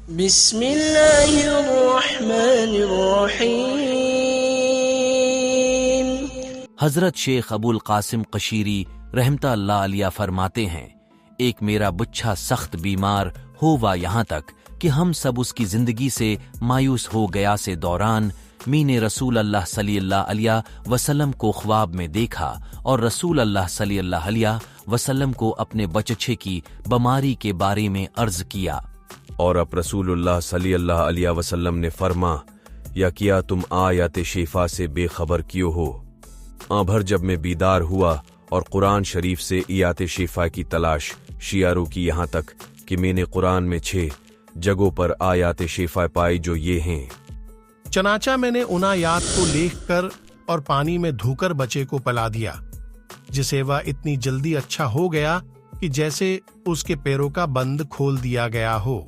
बिस्मिल्लाहिर्रहमानिर्रहीम। हजरत शेख अबुल कासिम कशीरी रहमतुल्लाह अलैह फरमाते हैं, एक मेरा बुच्छा सख्त बीमार हुआ यहाँ तक कि हम सब उसकी जिंदगी से मायूस हो गया से दौरान मीने रसूल अल्लाह सल्लल्लाहु अलैहि वसल्लम को ख्वाब में देखा और रसूल अल्लाह सल्लल्लाहु अलैहि वसल्लम को अपने बच्चे की बीमारी के बारे में अर्ज किया। और अब रसूलुल्लाह सल्लल्लाहु अलैहि वसल्लम ने फरमा या किया तुम आयत शिफा से बेखबर क्यों हो। भर जब मैं बीदार हुआ और कुरान शरीफ से आयत शिफा की तलाश शियारों की यहाँ तक कि मैंने कुरान में 6 जगहों पर आयत शिफा पाई जो ये हैं। चनाचा मैंने उन आयात को लेकर और पानी में धोकर बच्चे को पिला दिया, जिसे वह इतनी जल्दी अच्छा हो गया कि जैसे उसके पैरों का बंद खोल दिया गया हो।